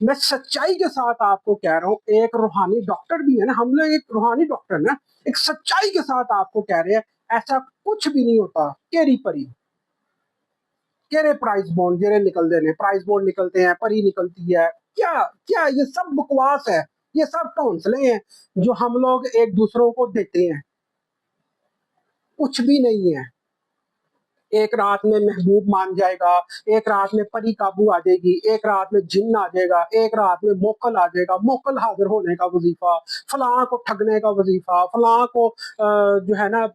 میں سچائی کے ساتھ آپ کو کہہ رہا ہوں, ایک روحانی ڈاکٹر بھی ہے نا, ہم لوگ ایک روحانی ڈاکٹر نا, ایک سچائی کے ساتھ آپ کو کہہ رہے ہیں ایسا کچھ بھی نہیں ہوتا. کیری پری کہرے پرائز بونڈ جڑے نکل دے نے, پرائز بونڈ نکلتے ہیں, پری نکلتی ہے, کیا کیا یہ سب بکواس ہے, یہ سب ٹونسلے ہیں جو ہم لوگ ایک دوسروں کو دیتے ہیں. کچھ بھی نہیں ہے. ایک رات میں محبوب مان جائے گا, ایک رات میں پری قابو آ جائے گی, ایک رات میں جن آ جائے گا, ایک رات میں موکل آ جائے گا, موکل حاضر ہونے کا وظیفہ, فلاں کو ٹھگنے کا وظیفہ, فلاں کو جو ہے نا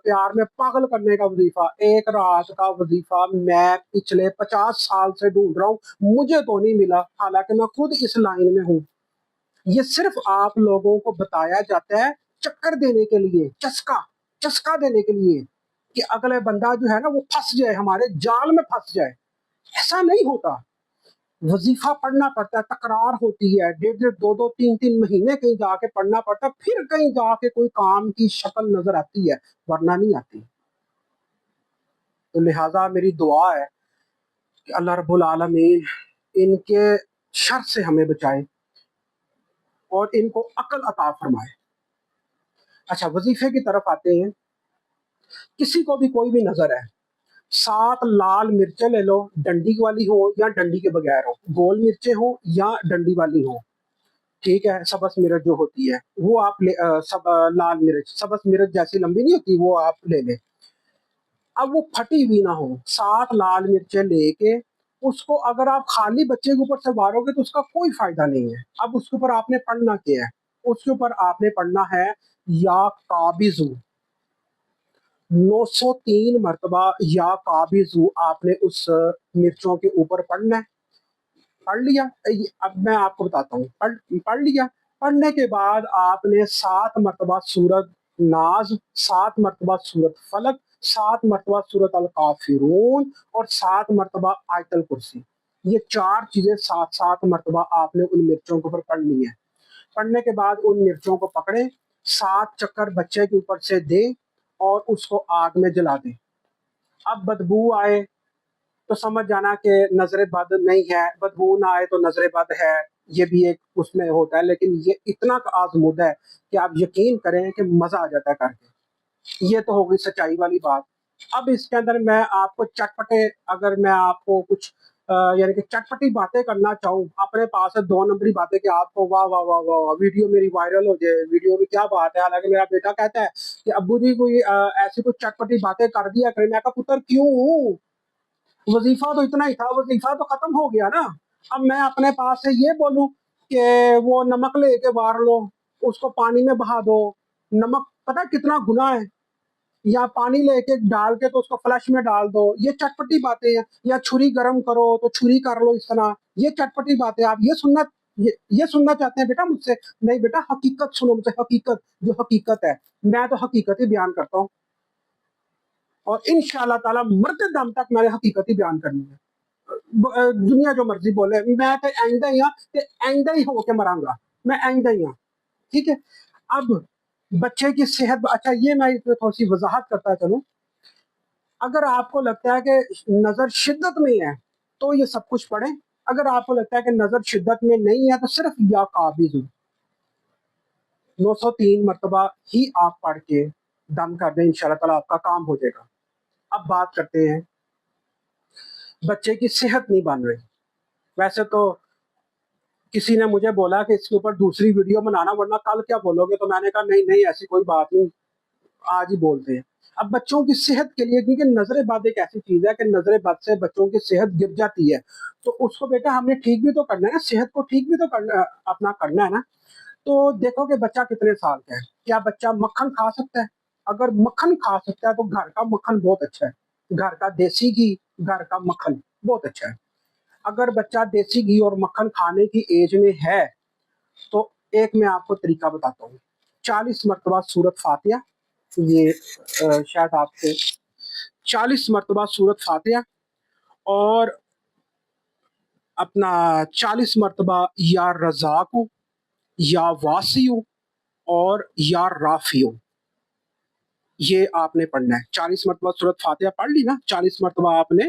پیار میں پاگل کرنے کا وظیفہ. ایک رات کا وظیفہ میں پچھلے 50 سال سے ڈھونڈ رہا ہوں, مجھے تو نہیں ملا, حالانکہ میں خود اس لائن میں ہوں. یہ صرف آپ لوگوں کو بتایا جاتا ہے چکر دینے کے لیے, چسکا دینے کے لیے, کہ اگلے بندہ جو ہے نا وہ پھنس جائے, ہمارے جال میں پھنس جائے. ایسا نہیں ہوتا. وظیفہ پڑھنا پڑتا ہے, تکرار ہوتی ہے, 1.5 2 3 مہینے کہیں جا کے پڑھنا پڑتا ہے, پھر کہیں جا کے کوئی کام کی شکل نظر آتی ہے, ورنہ نہیں آتی. تو لہٰذا میری دعا ہے کہ اللہ رب العالمین ان کے شر سے ہمیں بچائے اور ان کو عقل عطا فرمائے. اچھا, وظیفے کی طرف آتے ہیں. کسی کو بھی کوئی بھی نظر ہے, 7 لال مرچیں لے لو, ڈنڈی والی ہو یا ڈنڈی کے بغیر ہو, گول مرچیں ہو یا ڈنڈی والی ہو, ٹھیک ہے, سبز مرچ جو ہوتی ہے وہ آپ لال مرچ, سبز مرچ جیسی لمبی نہیں ہوتی, وہ آپ لے لیں. اب وہ پھٹی ہوئی نہ ہو. 7 لال مرچیں لے کے اس کو اگر آپ خالی بچے کے اوپر سے مارو گے تو اس کا کوئی فائدہ نہیں ہے. اب اس کے اوپر آپ نے پڑھنا کیا ہے؟ اس کے اوپر آپ نے پڑھنا ہے یا قابضو, 903 مرتبہ یا قابضو آپ نے اس مرچوں کے اوپر پڑھنا ہے. پڑھ لیا؟ اب میں آپ کو بتاتا ہوں. پڑھ لیا. پڑھنے کے بعد آپ نے 7 مرتبہ سورت ناز, 7 مرتبہ سورت فلق, 7 مرتبہ سورت الکافرون اور 7 مرتبہ آیت الکرسی. یہ 4 چیزیں 7 مرتبہ آپ نے ان مرچوں کے اوپر پڑھنی ہے. پڑھنے کے بعد ان مرچوں کو پکڑیں, 7 چکر بچے کے اوپر سے دیں اور اس کو آگ میں جلا دیں. اب بدبو آئے تو سمجھ جانا کہ نظر بد نہیں ہے, بدبو نہ آئے تو نظر بد ہے, یہ بھی ایک اس میں ہوتا ہے. لیکن یہ اتنا آزمود ہے کہ آپ یقین کریں کہ مزہ آ جاتا ہے کر کے. یہ تو ہوگی سچائی والی بات. اب اس کے اندر میں آپ کو چٹپٹے, اگر میں آپ کو کچھ یعنی کہ چٹپٹی باتیں کرنا چاہوں, اپنے پاس ہے 2 نمبری باتیں کہ آپ کو واہ واہ واہ واہ ویڈیو میری وائرل ہو جائے, ویڈیو میں کیا بات ہے. حالانکہ میرا بیٹا کہتا ہے کہ ابو جی کوئی ایسی کچھ چٹپٹی باتیں کر دیا کریں. میں کہا پتر کیوں, وظیفہ تو اتنا ہی تھا, وظیفہ تو ختم ہو گیا نا. اب میں اپنے پاس سے یہ بولوں کہ وہ نمک لے کے وار لو, اس کو پانی میں بہا دو. نمک پتہ کتنا گناہ ہے, یا پانی لے کے ڈال کے تو اس کو فلش میں ڈال دو, یہ چٹپٹی باتیں ہیں. یا چھری گرم کرو تو چھری کر لو اس طرح, یہ چٹپٹی باتیں. آپ یہ سننا چاہتے ہیں بیٹا مجھ سے؟ نہیں بیٹا, حقیقت سنو مجھ سے, حقیقت جو حقیقت ہے. میں تو حقیقت ہی بیان کرتا ہوں, اور انشاءاللہ تعالیٰ مرتے دم تک میں نے حقیقت ہی بیان کرنی ہے. دنیا جو مرضی بولے, میں تو آئندہ ہی ہاں, آئندہ ہی ہو کے مراں گا, میں آئندہ ہی ہاں. ٹھیک ہے. اب بچے کی صحت, اچھا یہ میں اس میں تھوڑی سی وضاحت کرتا چلوں. اگر آپ کو لگتا ہے کہ نظر شدت میں ہے تو یہ سب کچھ پڑھیں. اگر آپ کو لگتا ہے کہ نظر شدت میں نہیں ہے تو صرف یا قابض 903 مرتبہ ہی آپ پڑھ کے دم کر دیں, انشاءاللہ تعالیٰ آپ کا کام ہو جائے گا. اب بات کرتے ہیں, بچے کی صحت نہیں بن رہی. ویسے تو کسی نے مجھے بولا کہ اس کے اوپر دوسری ویڈیو بنانا, ورنہ کل کیا بولو گے. تو میں نے کہا نہیں ایسی کوئی بات نہیں, آج ہی بولتے ہیں. اب بچوں کی صحت کے لیے, کیونکہ نظر بد ایک ایسی چیز ہے کہ نظر بد سے بچوں کی صحت گر جاتی ہے, تو اس کو بیٹا ہم نے ٹھیک بھی تو کرنا ہے نا, صحت کو ٹھیک بھی تو اپنا کرنا ہے نا. تو دیکھو کہ بچہ کتنے سال کا ہے. کیا بچہ مکھن کھا سکتا ہے؟ اگر مکھن کھا سکتا ہے تو گھر کا مکھن بہت اچھا ہے, گھر کا دیسی گھی, گھر کا مکھن بہت اچھا ہے. اگر بچہ دیسی گھی اور مکھن کھانے کی ایج میں ہے تو ایک میں آپ کو طریقہ بتاتا ہوں. 40 مرتبہ سورت فاتحہ, یہ شاید آپ سے 40 مرتبہ سورت فاتحہ, اور اپنا 40 مرتبہ یا رزاق یا واسیو اور یا رافیو, یہ آپ نے پڑھنا ہے 40 مرتبہ سورۃ فاتحہ پڑھ لی نا، 40 مرتبہ آپ نے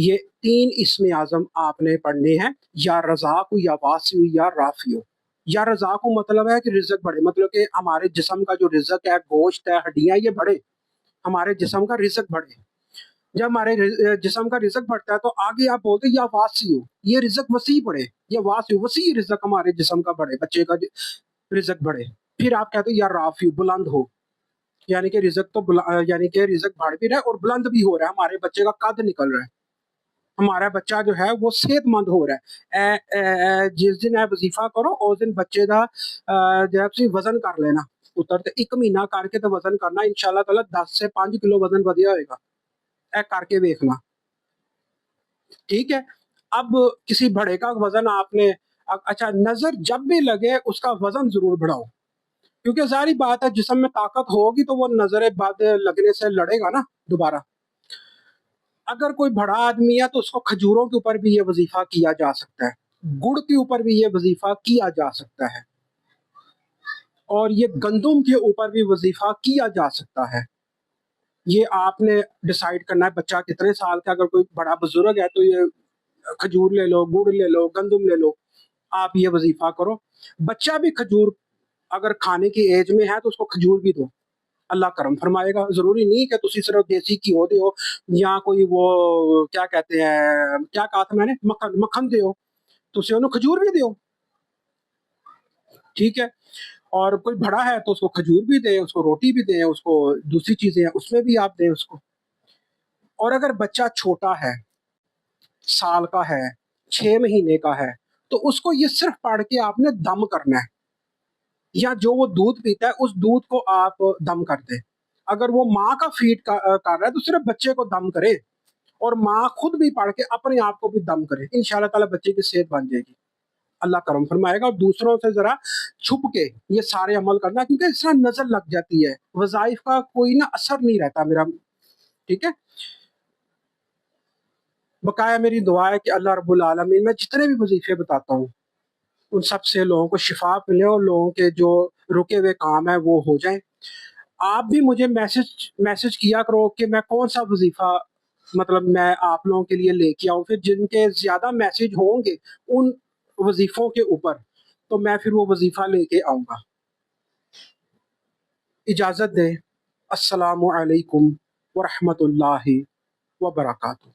یہ 3 اسم اعظم آپ نے پڑھنے ہیں، یا رزاق یا واسع یا رافع۔ یا رزاق کو مطلب ہے کہ رزق بڑھے، مطلب کہ ہمارے جسم کا جو رزق ہے، گوشت ہے، ہڈیاں، یہ بڑھے، ہمارے جسم کا رزق بڑھے۔ جب ہمارے جسم کا رزق بڑھتا ہے تو آگے آپ بولتے ہیں یا واسع، یہ رزق وسیع بڑھے، یا واسع وسیع رزق ہمارے جسم کا بڑھے، بچے کا رزق بڑھے۔ پھر آپ کہتے ہیں یا رافع، بلند ہو، یعنی کہ رزق تو یعنی کہ رزق بڑھ بھی رہا ہے اور بلند بھی ہو رہا ہے، ہمارے بچے کا قد نکل رہا ہے، ہمارا بچہ جو ہے وہ صحت مند ہو رہا ہے۔ جس دن وظیفہ کرو اس دن بچے کا جو ہے وزن کر لینا، اترتے 1 مہینہ کر کے تو وزن کرنا، انشاءاللہ تعالی 10 سے 5 کلو وزن ودیا ہوئے گا، اے کر کے دیکھنا، ٹھیک ہے۔ اب کسی بڑے کا وزن آپ نے، اچھا نظر جب بھی لگے اس کا وزن ضرور بڑھاؤ، کیونکہ ظاہری بات ہے جسم میں طاقت ہوگی تو وہ نظر بد لگنے سے لڑے گا نا دوبارہ۔ اگر کوئی بڑا آدمی ہے تو اس کو کھجوروں کے اوپر بھی یہ وظیفہ کیا جا سکتا ہے، گڑ کے اوپر بھی یہ وظیفہ کیا جا سکتا ہے، اور یہ گندم کے اوپر بھی وظیفہ کیا جا سکتا ہے۔ یہ آپ نے ڈیسائیڈ کرنا ہے بچہ کتنے سال کا، اگر کوئی بڑا بزرگ ہے تو یہ کھجور لے لو، گڑ لے لو، گندم لے لو، آپ یہ وظیفہ کرو۔ بچہ بھی کھجور اگر کھانے کی ایج میں ہے تو اس کو کھجور بھی دو، اللہ کرم فرمائے گا۔ ضروری نہیں کہ تسی صرف دیسی گھی دے ہو یا کوئی وہ کیا کہتے ہیں، کیا کہا تھا میں نے، مکھن دے ہو، تسی انہوں کھجور بھی دیو، ٹھیک ہے۔ اور کوئی بڑا ہے تو اس کو کھجور بھی دیں، اس کو روٹی بھی دیں، اس کو دوسری چیزیں ہیں اس میں بھی آپ دیں اس کو۔ اور اگر بچہ چھوٹا ہے، سال کا ہے، 6 مہینے کا ہے، تو اس کو یہ صرف پڑھ کے آپ نے دم کرنا ہے، یا جو وہ دودھ پیتا ہے اس دودھ کو آپ دم کر دیں۔ اگر وہ ماں کا فیڈ کر رہا ہے تو صرف بچے کو دم کرے، اور ماں خود بھی پڑھ کے اپنے آپ کو بھی دم کرے، انشاءاللہ تعالی بچے کی صحت بن جائے گی، اللہ کرم فرمائے گا۔ اور دوسروں سے ذرا چھپ کے یہ سارے عمل کرنا، کیونکہ اس طرح نظر لگ جاتی ہے، وظائف کا کوئی نا اثر نہیں رہتا میرا، ٹھیک ہے۔ بقایا میری دعا ہے کہ اللہ رب العالمین، میں جتنے بھی وظیفے بتاتا ہوں ان سب سے لوگوں کو شفا ملے اور لوگوں کے جو رکے ہوئے کام ہیں وہ ہو جائیں۔ آپ بھی مجھے میسج کیا کرو کہ میں کون سا وظیفہ مطلب میں آپ لوگوں کے لیے لے کے آؤں، پھر جن کے زیادہ میسج ہوں گے ان وظیفوں کے اوپر تو میں پھر وہ وظیفہ لے کے آؤں گا۔ اجازت دیں، السلام علیکم ورحمۃ اللہ وبرکاتہ۔